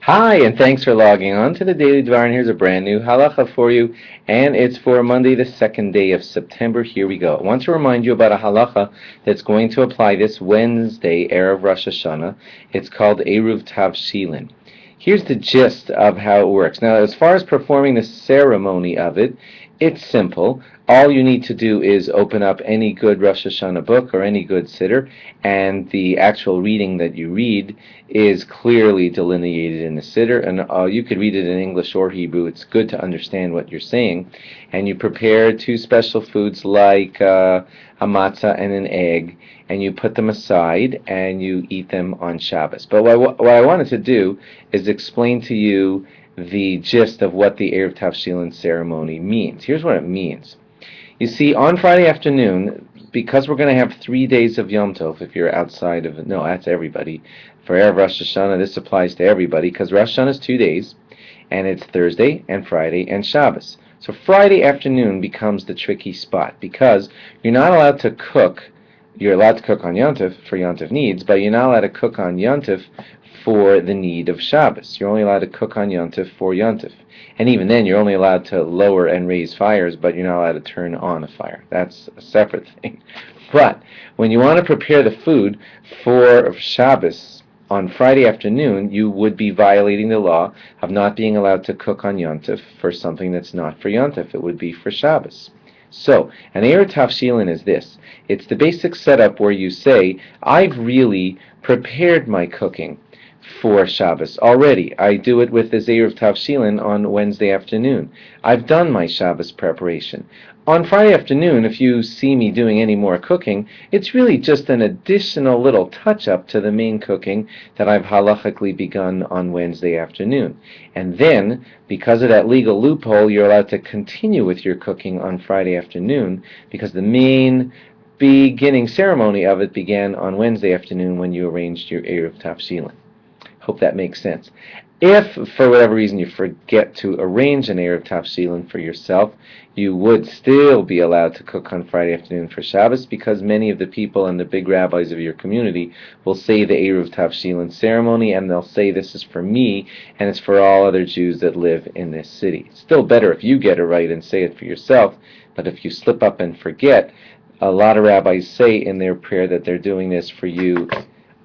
Hi, and thanks for logging on to the Daily Dvar, and here's a brand new halacha for you, and it's for Monday, the second day of September. Here we go. I want to remind you about a halacha that's going to apply this Wednesday, Erev Rosh Hashanah. It's called Eruv Tavshilin. Here's the gist of how it works. Now, as far as performing the ceremony of it, it's simple. All you need to do is open up any good Rosh Hashanah book or any good siddur, and the actual reading that you read is clearly delineated in the siddur, and you could read it in English or Hebrew. It's good to understand what you're saying, and you prepare two special foods like a matzah and an egg, and you put them aside and you eat them on Shabbos. But what I wanted to do is explain to you the gist of what the Erev Tavshilin ceremony means. Here's what it means. You see, on Friday afternoon, because we're going to have 3 days of Yom Tov, if you're outside of, no, that's everybody. For Erev Rosh Hashanah, this applies to everybody, because Rosh Hashanah is 2 days, and it's Thursday and Friday and Shabbos. So Friday afternoon becomes the tricky spot, because you're not allowed to cook. You're allowed to cook on Yom Tov for Yom Tov needs, but you're not allowed to cook on Yom Tov for the need of Shabbos. You're only allowed to cook on Yom Tov for Yom Tov. And even then, you're only allowed to lower and raise fires, but you're not allowed to turn on a fire. That's a separate thing. But when you want to prepare the food for Shabbos on Friday afternoon, you would be violating the law of not being allowed to cook on Yom Tov for something that's not for Yom Tov. It would be for Shabbos. So, an Erev Tavshilin is this. It's the basic setup where you say, I've really prepared my cooking for Shabbos already. I do it with the Erev Tavshilin on Wednesday afternoon. I've done my Shabbos preparation. On Friday afternoon, if you see me doing any more cooking, it's really just an additional little touch-up to the main cooking that I've halachically begun on Wednesday afternoon. And then, because of that legal loophole, you're allowed to continue with your cooking on Friday afternoon, because the main beginning ceremony of it began on Wednesday afternoon when you arranged your Erev Tavshilin. Hope that makes sense. If, for whatever reason, you forget to arrange an Erev Tavshilin for yourself, you would still be allowed to cook on Friday afternoon for Shabbos, because many of the people and the big rabbis of your community will say the Erev Tavshilin ceremony, and they'll say this is for me, and it's for all other Jews that live in this city. It's still better if you get it right and say it for yourself, but if you slip up and forget, a lot of rabbis say in their prayer that they're doing this for you,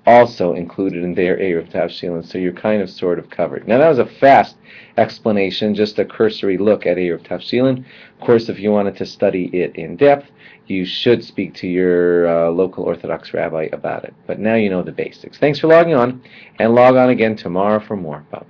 also included in their Erev Tavshilin, so you're kind of sort of covered. Now that was a fast explanation, just a cursory look at Erev Tavshilin. Of course, if you wanted to study it in depth, you should speak to your local Orthodox rabbi about it. But now you know the basics. Thanks for logging on, and log on again tomorrow for more. Bye.